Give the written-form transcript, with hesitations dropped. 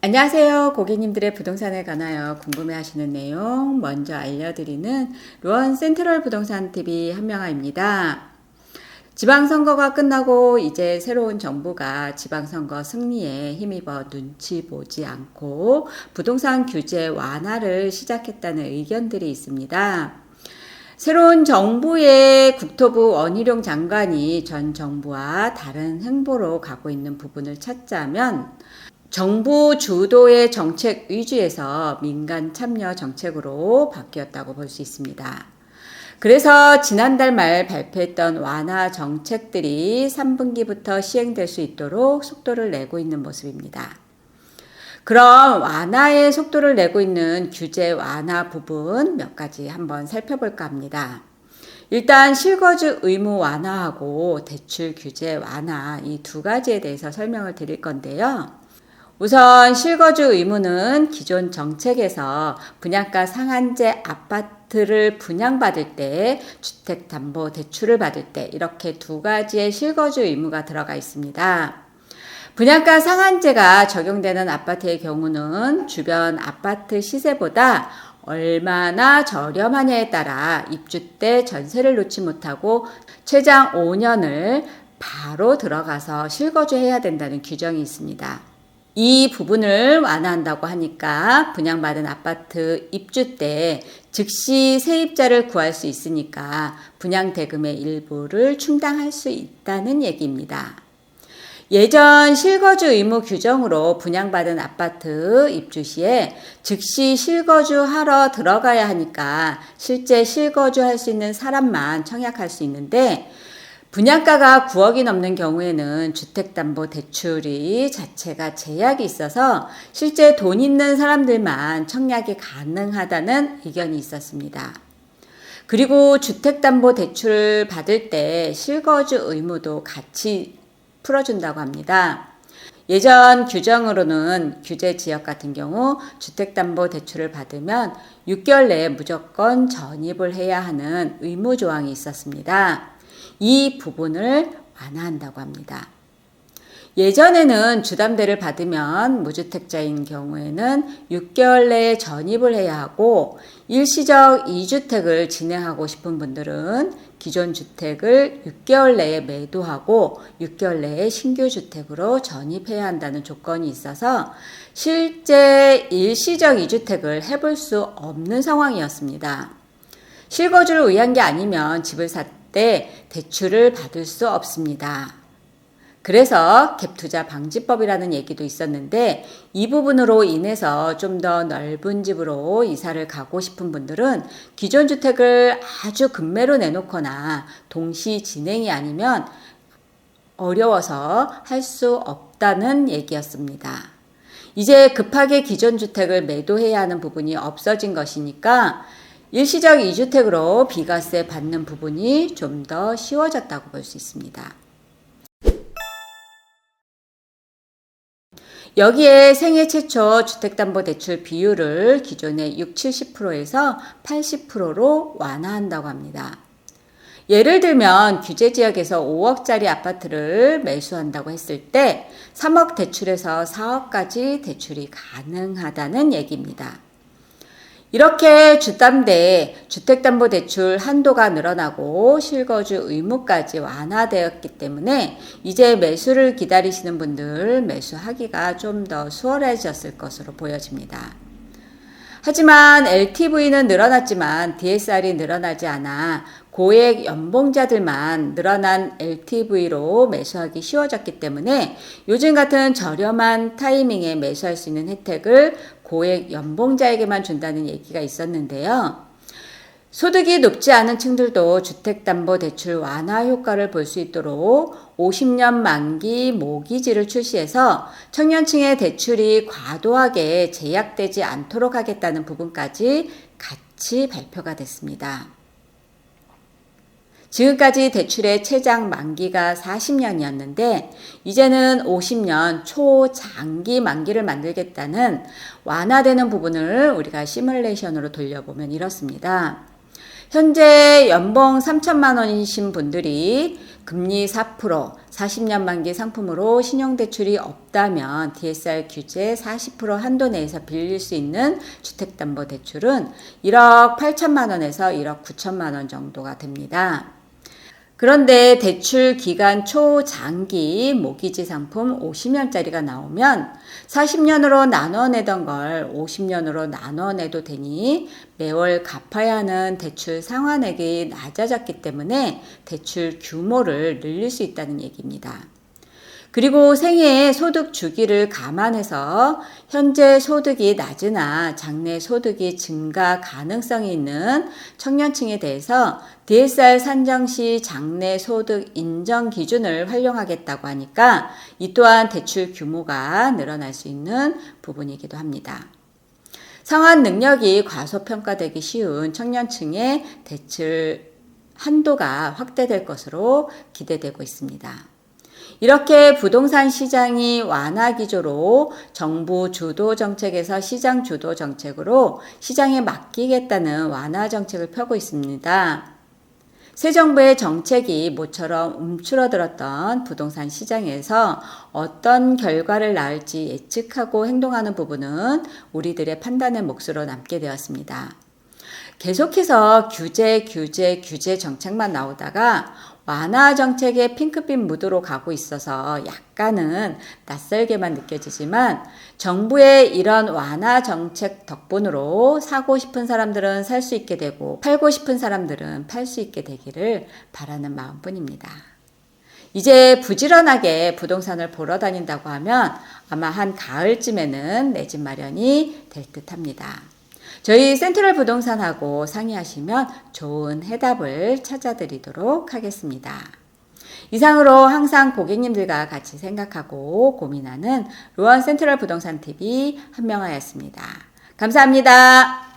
안녕하세요. 고객님들의 부동산에 관하여 궁금해하시는 내용 먼저 알려드리는 루원 센트럴 부동산 TV 한명아입니다. 지방선거가 끝나고 이제 새로운 정부가 지방선거 승리에 힘입어 눈치 보지 않고 부동산 규제 완화를 시작했다는 의견들이 있습니다. 새로운 정부의 국토부 원희룡 장관이 전 정부와 다른 행보로 가고 있는 부분을 찾자면 정부 주도의 정책 위주에서 민간 참여 정책으로 바뀌었다고 볼 수 있습니다. 그래서 지난달 말 발표했던 완화 정책들이 3분기부터 시행될 수 있도록 속도를 내고 있는 모습입니다. 그럼 완화의 속도를 내고 있는 규제 완화 부분 몇 가지 한번 살펴볼까 합니다. 일단 실거주 의무 완화하고 대출 규제 완화 이 두 가지에 대해서 설명을 드릴 건데요. 우선 실거주 의무는 기존 정책에서 분양가 상한제 아파트를 분양받을 때 주택담보대출을 받을 때 이렇게 두 가지의 실거주 의무가 들어가 있습니다. 분양가 상한제가 적용되는 아파트의 경우는 주변 아파트 시세보다 얼마나 저렴하냐에 따라 입주 때 전세를 놓지 못하고 최장 5년을 바로 들어가서 실거주해야 된다는 규정이 있습니다. 이 부분을 완화한다고 하니까 분양받은 아파트 입주 때 즉시 세입자를 구할 수 있으니까 분양대금의 일부를 충당할 수 있다는 얘기입니다. 예전 실거주 의무 규정으로 분양받은 아파트 입주 시에 즉시 실거주하러 들어가야 하니까 실제 실거주할 수 있는 사람만 청약할 수 있는데 분양가가 9억이 넘는 경우에는 주택담보대출이 자체가 제약이 있어서 실제 돈 있는 사람들만 청약이 가능하다는 의견이 있었습니다. 그리고 주택담보대출을 받을 때 실거주 의무도 같이 풀어준다고 합니다. 예전 규정으로는 규제 지역 같은 경우 주택담보대출을 받으면 6개월 내에 무조건 전입을 해야 하는 의무 조항이 있었습니다. 이 부분을 완화한다고 합니다. 예전에는 주담대를 받으면 무주택자인 경우에는 6개월 내에 전입을 해야 하고 일시적 2주택을 진행하고 싶은 분들은 기존 주택을 6개월 내에 매도하고 6개월 내에 신규 주택으로 전입해야 한다는 조건이 있어서 실제 일시적 2주택을 해볼 수 없는 상황이었습니다. 실거주를 위한 게 아니면 집을 때 대출을 받을 수 없습니다. 그래서 갭투자 방지법이라는 얘기도 있었는데 이 부분으로 인해서 좀 더 넓은 집으로 이사를 가고 싶은 분들은 기존 주택을 아주 급매로 내놓거나 동시 진행이 아니면 어려워서 할 수 없다는 얘기였습니다. 이제 급하게 기존 주택을 매도해야 하는 부분이 없어진 것이니까 일시적 2주택으로 비과세 받는 부분이 좀 더 쉬워졌다고 볼 수 있습니다. 여기에 생애 최초 주택담보대출 비율을 기존의 60-70%에서 80%로 완화한다고 합니다. 예를 들면 규제 지역에서 5억짜리 아파트를 매수한다고 했을 때 3억 대출에서 4억까지 대출이 가능하다는 얘기입니다. 이렇게 주택담보대출 한도가 늘어나고 실거주 의무까지 완화되었기 때문에 이제 매수를 기다리시는 분들 매수하기가 좀 더 수월해졌을 것으로 보여집니다. 하지만 LTV는 늘어났지만 DSR이 늘어나지 않아 고액 연봉자들만 늘어난 LTV로 매수하기 쉬워졌기 때문에 요즘 같은 저렴한 타이밍에 매수할 수 있는 혜택을 고액 연봉자에게만 준다는 얘기가 있었는데요. 소득이 높지 않은 층들도 주택담보대출 완화 효과를 볼 수 있도록 50년 만기 모기지를 출시해서 청년층의 대출이 과도하게 제약되지 않도록 하겠다는 부분까지 같이 발표가 됐습니다. 지금까지 대출의 최장 만기가 40년이었는데 이제는 50년 초장기 만기를 만들겠다는 완화되는 부분을 우리가 시뮬레이션으로 돌려보면 이렇습니다. 현재 연봉 3천만 원이신 분들이 금리 4%, 40년 만기 상품으로 신용대출이 없다면 DSR 규제 40% 한도 내에서 빌릴 수 있는 주택담보대출은 1억 8천만 원에서 1억 9천만 원 정도가 됩니다. 그런데 대출 기간 초장기 모기지 상품 50년짜리가 나오면 40년으로 나눠내던 걸 50년으로 나눠내도 되니 매월 갚아야 하는 대출 상환액이 낮아졌기 때문에 대출 규모를 늘릴 수 있다는 얘기입니다. 그리고 생애 소득 주기를 감안해서 현재 소득이 낮으나 장래 소득이 증가 가능성이 있는 청년층에 대해서 DSR 산정 시 장래 소득 인정 기준을 활용하겠다고 하니까 이 또한 대출 규모가 늘어날 수 있는 부분이기도 합니다. 상환 능력이 과소평가되기 쉬운 청년층의 대출 한도가 확대될 것으로 기대되고 있습니다. 이렇게 부동산 시장이 완화 기조로 정부 주도 정책에서 시장 주도 정책으로 시장에 맡기겠다는 완화 정책을 펴고 있습니다. 새 정부의 정책이 모처럼 움츠러들었던 부동산 시장에서 어떤 결과를 낳을지 예측하고 행동하는 부분은 우리들의 판단의 몫으로 남게 되었습니다. 계속해서 규제 정책만 나오다가 완화 정책의 핑크빛 무드로 가고 있어서 약간은 낯설게만 느껴지지만 정부의 이런 완화 정책 덕분으로 사고 싶은 사람들은 살 수 있게 되고 팔고 싶은 사람들은 팔 수 있게 되기를 바라는 마음뿐입니다. 이제 부지런하게 부동산을 보러 다닌다고 하면 아마 한 가을쯤에는 내 집 마련이 될 듯합니다. 저희 센트럴 부동산하고 상의하시면 좋은 해답을 찾아드리도록 하겠습니다. 이상으로 항상 고객님들과 같이 생각하고 고민하는 로원 센트럴 부동산 TV 한명아였습니다. 감사합니다.